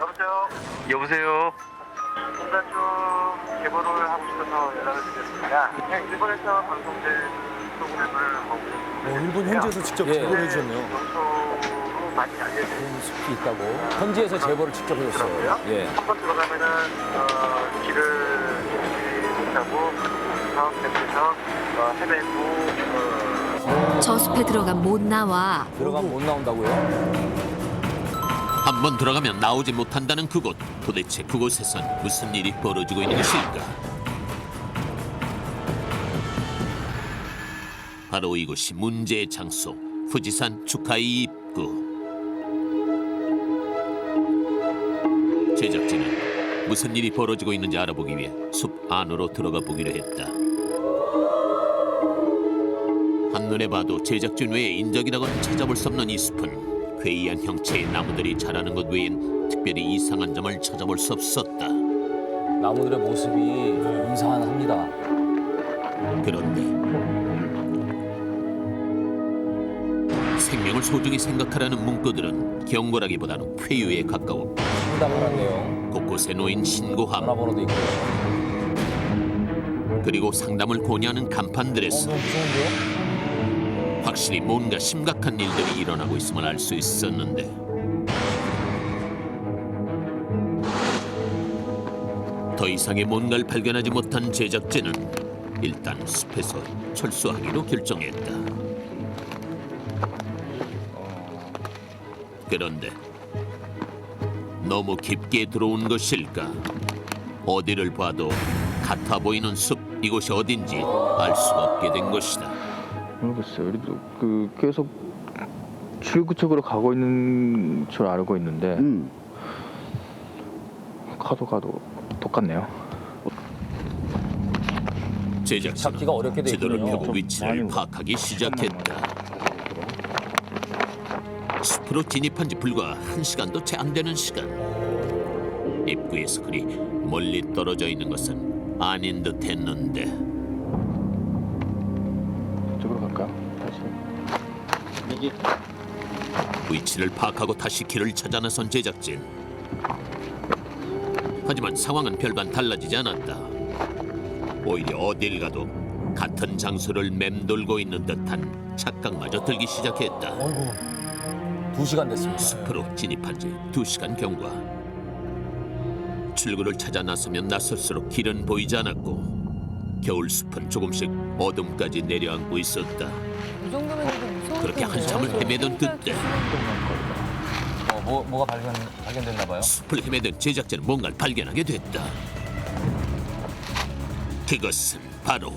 여보세요? 여보세요? 뭔가 좀 제보를 하고 싶어서 연락을 드렸습니다. 그냥 일본에서 방송된 프로그램을 보고 일본 현지에서 직접 예. 제보를 해주셨네요. 영토로 많이 알려진 숲이 있다고 현지에서 제보를 직접 해줬어요. 있더라고요. 예. 한번 들어가면은 길을 찾지 못하고 사업장에서 헤매고 저 숲에 들어가 못 나와. 들어가면 못 나온다고요? 한 번 들어가면 나오지 못한다는 그곳. 도대체 그곳에선 무슨 일이 벌어지고 있는 것일까? 바로 이곳이 문제의 장소,富士山 축하이 입구. 제작진은 무슨 일이 벌어지고 있는지 알아보기 위해 숲 안으로 들어가 보기로 했다. 한눈에 봐도 제작진 외에 인적이라고는 찾아볼 수 없는 이 숲은 괴이한 형체의 나무들이 자라는 것 외엔 특별히 이상한 점을 찾아볼 수 없었다. 나무들의 모습이 음산합니다. 그런데 생명을 소중히 생각하라는 문구들은 경고라기보다는 쾌유에 가까워 상담을 한대요. 곳곳에 놓인 신고함 전화번호도 있고. 그리고 상담을 권유하는 간판들에서 너무 무서운데요? 확실히 뭔가 심각한 일들이 일어나고 있음을 알 수 있었는데 더 이상의 뭔가를 발견하지 못한 제작진은 일단 숲에서 철수하기로 결정했다. 그런데 너무 깊게 들어온 것일까? 어디를 봐도 같아 보이는 숲, 이곳이 어딘지 알 수가 없게 된 것이다. 모르겠어요. 우리도 계속 출구 쪽으로 가고 있는 줄 알고 있는데 가도 똑같네요. 제작진은 잡기가 어렵게 돼 지도를 있군요. 펴고 위치를 파악하기 시작했다. 숲으로 진입한 지 불과 1시간도 채 안 되는 시간. 입구에서 그리 멀리 떨어져 있는 것은 아닌 듯 했는데 이쪽으로 갈까요? 다시. 위치를 파악하고 다시 길을 찾아 나선 제작진. 하지만 상황은 별반 달라지지 않았다. 오히려 어딜 가도 같은 장소를 맴돌고 있는 듯한 착각마저 들기 시작했다. 어이구. 2시간 됐습니다. 숲으로 진입한 지 2시간 경과. 출구를 찾아 나서면 나설수록 길은 보이지 않았고 겨울 숲은 조금씩 어둠까지 내려앉고 있었다. 이 정도면 좀 무서울 그렇게 텐데. 한참을 헤매던 그때 뭐가 발견됐나 봐요? 숲을 헤매던 제작진은 뭔가를 발견하게 됐다. 그것은 바로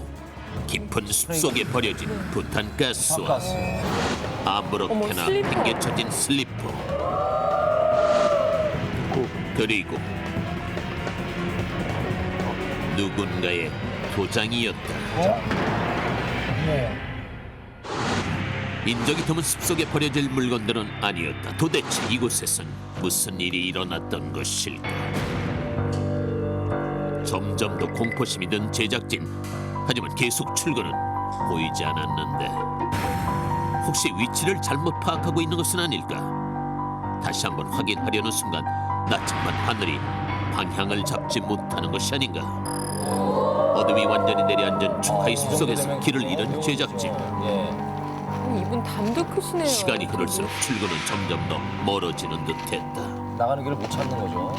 깊은 숲속에 버려진 부탄가스와 가스. 아무렇게나 어머, 슬리퍼. 팽개쳐진 슬리퍼, 그리고 누군가의 도장이었다. 인적이 드문 숲속에 버려질 물건들은 아니었다. 도대체 이곳에선 무슨 일이 일어났던 것일까? 점점 더 공포심이 든 제작진. 하지만 계속 출구는 보이지 않았는데 혹시 위치를 잘못 파악하고 있는 것은 아닐까? 다시 한번 확인하려는 순간 나침반 하늘이 방향을 잡지 못하는 것이 아닌가? 어둠이 완전히 내려앉은 축하의 숲속에서 길을 잃은 제작진. 예. 이분 담도 크시네요. 시간이 흐를수록 출구는 점점 더 멀어지는 듯했다. 나가는 길을 못 찾는 거죠.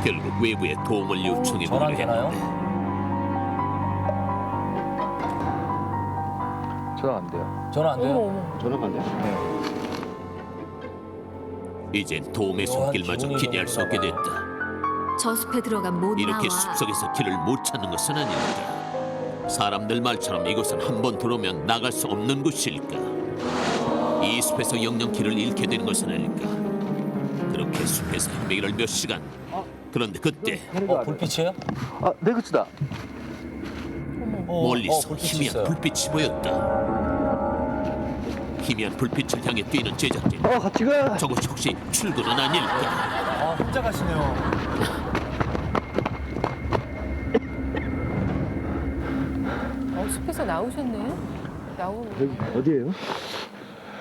결국 외부의 도움을 요청해 보기로 전화는 되나요? 했는데 전화 안 돼요. 전화 안 어머 돼요? 어머. 전화가 안 돼요? 이젠 도움의 손길마저 기분이 기대할 수 없게 됐다. 저 숲에 들어가 못 이렇게 나와. 숲속에서 길을 못 찾는 것은 아닐까? 사람들 말처럼 이곳은 한 번 들어오면 나갈 수 없는 곳일까? 이 숲에서 영영 길을 잃게 되는 것은 아닐까? 그렇게 숲에서 헤매기를 몇 시간. 그런데 그때 불빛이에요? 아, 내 그치다. 멀리서 불빛이 희미한 있어요. 불빛이 보였다. 희미한 불빛을 향해 뛰는 제작진. 같이 가. 저것이 혹시 출구는 아닐까? 혼자 가시네요. 숲에서 나오셨네. 어디예요?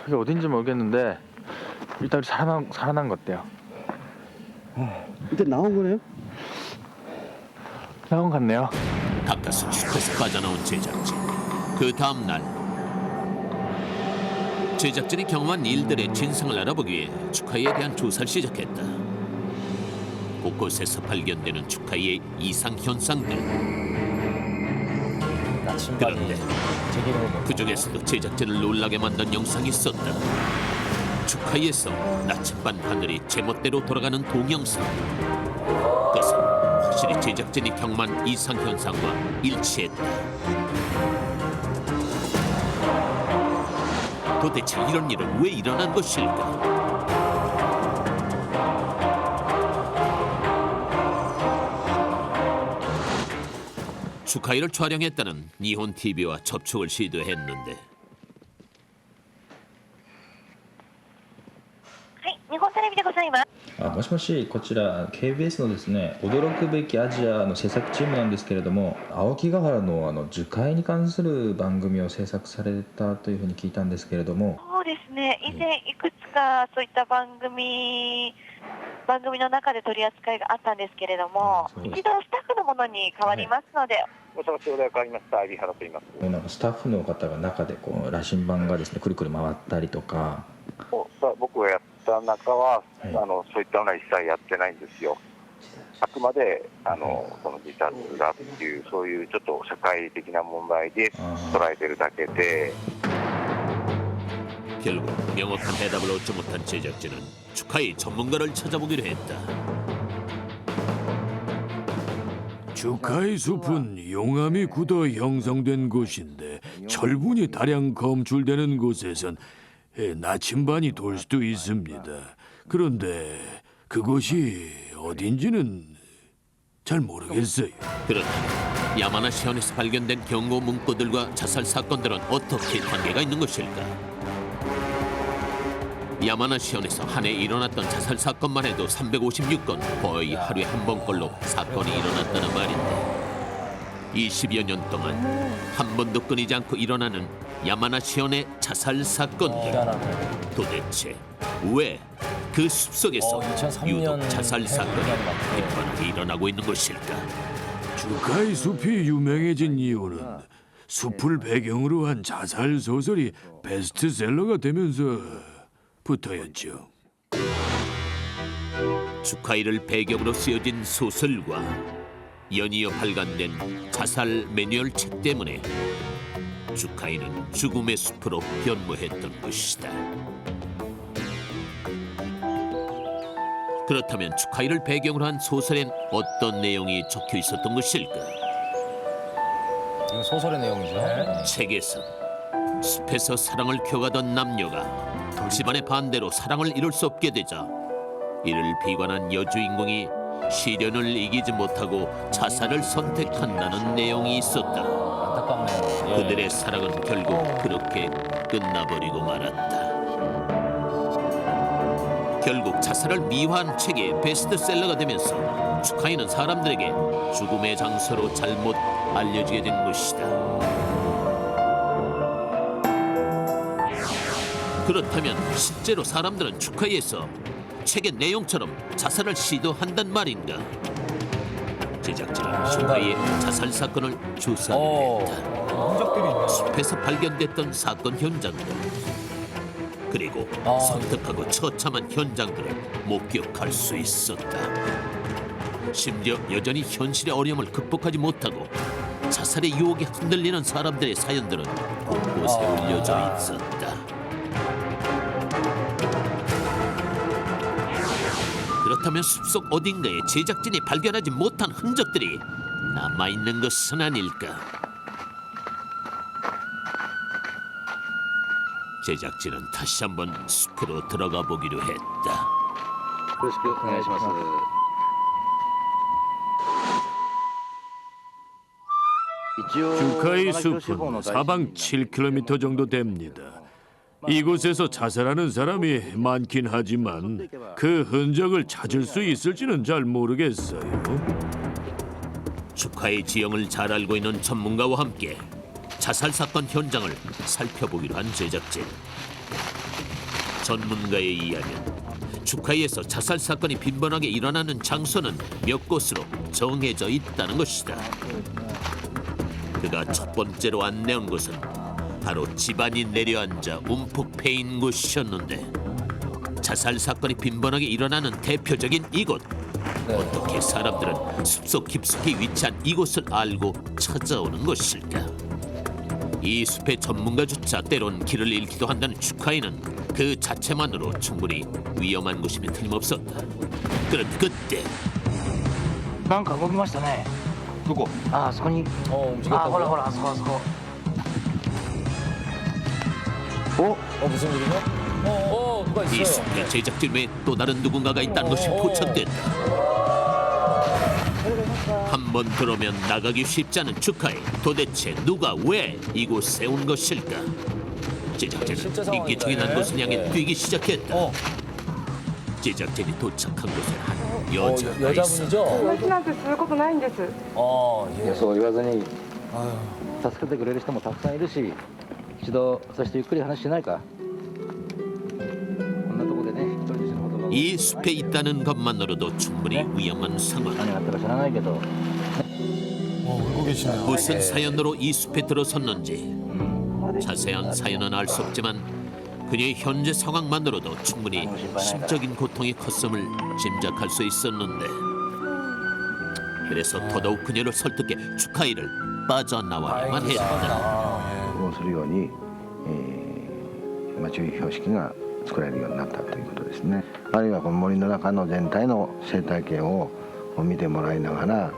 이게 어딘지 모르겠는데 일단 살아난 것 같대요. 일단 나온 거네요? 나온 것 같네요. 가까스 축구에서 빠져나온 제작진. 그 다음 날 제작진이 경험한 일들의 진상을 알아보기 위해 축하이에 대한 조사를 시작했다. 곳곳에서 발견되는 축하이의 이상 현상들. 나침반이 그런데 제기름을 못 그 중에서도 제작진을 놀라게 만든 영상이 있었다. 축하이에서 나침반 하늘이 제멋대로 돌아가는 동영상. 그것은 확실히 제작진이 경험한 이상 현상과 일치했다. 도대체 이런 일은 왜 일어난 것일까? 축하이를 촬영했다는 니혼 TV와 접촉을 시도했는데 はい、日本テレビでございます。もしもし、こちら KBS のですね、驚くべきアジアの制作チームなんですけれども、青木ヶ原の樹海に関する番組を制作されたというふうに聞いたんですけれども。そうですね。以前いくつかそういった番組の中で取り扱いがあったんですけれども、そうです一度スタッフのものに変わりますので、もしもし、お電話変わりました。海老原と言います。なんかスタッフの方が中でこう羅針盤がですね、くるくる回ったりとか。僕がやった中は、はいそういったのは一切やってないんですよ。あくまでその自殺だっていうそういうちょっと社会的な問題で捉えてるだけで。 결국 명확한 대답을 얻지 못한 제작진은 축하의 전문가를 찾아보기로 했다. 축하의 숲은 용암이 굳어 형성된 곳인데 철분이 다량 검출되는 곳에선 나침반이 돌 수도 있습니다. 그런데 그곳이 어딘지는 잘 모르겠어요. 그렇다면 야마나시현에서 발견된 경고 문구들과 자살 사건들은 어떻게 관계가 있는 것일까? 야마나시현에서 한 해 일어났던 자살 사건만 해도 356건, 거의 하루에 한 번꼴로 사건이 일어났다는 말인데 20여 년 동안 한 번도 끊이지 않고 일어나는 야마나시현의 자살 사건들. 희한하네. 도대체 왜 그 숲속에서 2003년 유독 자살 사건이 해변이 맞네. 빈번하게 일어나고 있는 것일까? 축하의 숲이 유명해진 이유는 숲을 배경으로 한 자살 소설이 베스트셀러가 되면서 부터였죠. 축하이를 배경으로 쓰여진 소설과 연이어 발간된 자살 매뉴얼 책 때문에 축하이는 죽음의 숲으로 변모했던 것이다. 그렇다면 축하이를 배경으로 한 소설엔 어떤 내용이 적혀 있었던 것일까? 이거 소설의 내용이죠. 책에서 숲에서 사랑을 켜가던 남녀가 집안의 반대로 사랑을 이룰 수 없게 되자 이를 비관한 여주인공이 시련을 이기지 못하고 자살을 선택한다는 내용이 있었다. 안타깝네요. 예. 그들의 사랑은 결국 그렇게 끝나버리고 말았다. 결국 자살을 미화한 책이 베스트셀러가 되면서 축하이는 사람들에게 죽음의 장소로 잘못 알려지게 된 것이다. 그렇다면 실제로 사람들은 축하이에서 책의 내용처럼 자살을 시도한단 말인가? 제작진은 축하이의 자살 사건을 조사했다. 흔적들이 있네. 숲에서 발견됐던 사건 현장들, 그리고 섬뜩하고 처참한 현장들을 목격할 수 있었다. 심지어 여전히 현실의 어려움을 극복하지 못하고 자살의 유혹에 흔들리는 사람들의 사연들은 곳곳에 올려져 있었다. 그렇다면 숲속 어딘가에 제작진이 발견하지 못한 흔적들이 남아있는 것은 아닐까? 제작진은 다시 한번 숲으로 들어가 보기로 했다. よろしくお願いします。 축하의 숲은 사방 7km 정도 됩니다. 이곳에서 자살하는 사람이 많긴 하지만 그 흔적을 찾을 수 있을지는 잘 모르겠어요. 축하의 지형을 잘 알고 있는 전문가와 함께 자살 사건 현장을 살펴보기로 한 제작진. 전문가에 의하면 주카이에서 자살 사건이 빈번하게 일어나는 장소는 몇 곳으로 정해져 있다는 것이다. 그가 첫 번째로 안내온 곳은 바로 집안이 내려앉아 움푹 패인 곳이었는데 자살 사건이 빈번하게 일어나는 대표적인 이곳. 어떻게 사람들은 숲속 깊숙이 위치한 이곳을 알고 찾아오는 것일까? 이 숲의 전문가조차 때론 길을 잃기도 한다는 주카이는 그 자체만으로 충분히 위험한 곳임이 틀림없었다. 그런 그때 なんか動きましたね。どこ？あそこに。 움직였다고요? ほらほらあそこあそこ。 무슨 일이죠? 누가 이 있어요. 숲의 제작진 외에 또 다른 누군가가 있다는 것이 포착된다. 한 번 들어오면 나가기 쉽지 않은 주카이. 도대체 누가 왜 이곳에 온 것일까? 제작진은 인기척이 난 곳을 향해 뛰기 시작했다. 제작진이 도착한 곳에 한 여자가 있어. 여자분이죠? 私なんてすることないんです。 예. そう言わずに助けてくれる人もたくさんいるし、一度そしてゆっくり話しないか。こんなとこでね一人で死ぬことが。 이 숲에 있다는 것만으로도 충분히 위험한 상황. 何があったか知らないけど。 울고 계시네요. 무슨 사연으로 이 숲에 들어섰는지 자세한 사연은 알 수 없지만 그녀의 현재 상황만으로도 충분히 심적인 고통이 컸음을 짐작할 수 있었는데 그래서 더더욱 그녀를 설득해 주카이를 빠져나와야만 했다. をするように、注意標識が作られるようになったということですね。あるいはこの森の中の全体の生態系を見てもらいながら、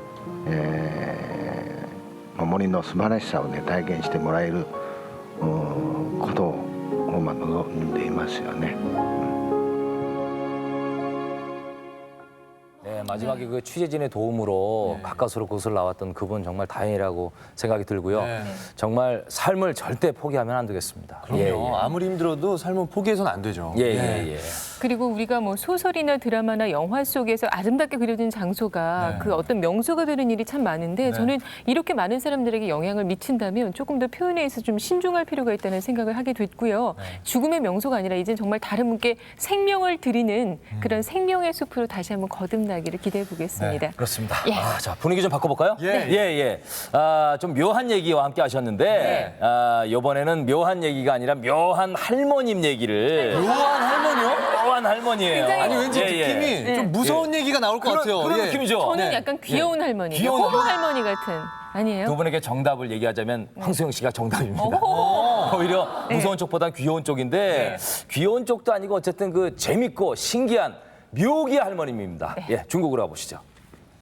森の素晴らしさをね体験してもらえることを望んでいますよね。 네, 마지막에 그 취재진의 도움으로 가까스로 그곳을 나왔던 그분 정말 다행이라고 생각이 들고요. 정말 삶을 절대 포기하면 안 되겠습니다. 그럼요. 아무리 힘들어도 삶은 포기해서는 안 되죠. 예. 그리고 우리가 뭐 소설이나 드라마나 영화 속에서 아름답게 그려진 장소가 그 어떤 명소가 되는 일이 참 많은데 저는 이렇게 많은 사람들에게 영향을 미친다면 조금 더 표현에 있어서 좀 신중할 필요가 있다는 생각을 하게 됐고요. 죽음의 명소가 아니라 이제 정말 다른 분께 생명을 드리는 그런 생명의 숲으로 다시 한번 거듭나기를 기대해 보겠습니다. 그렇습니다. 예. 자, 분위기 좀 바꿔볼까요? 예. 예. 좀 묘한 얘기와 함께 하셨는데 이번에는 묘한 얘기가 아니라 묘한 할머님 얘기를. 묘한 할머니요? 묘한 할머니예요. 아니 왠지 느낌이 좀 무서운 얘기가 나올 것 같아요. 그런 느낌이죠. 저는 약간 귀여운 할머니, 귀여운 호모 할머니 같은. 아니에요? 두 분에게 정답을 얘기하자면 황수영 씨가 정답입니다. 오호. 오히려 무서운 쪽보다 귀여운 쪽인데 귀여운 쪽도 아니고 어쨌든 그 재밌고 신기한 묘기 할머님입니다. 예, 중국으로 가보시죠.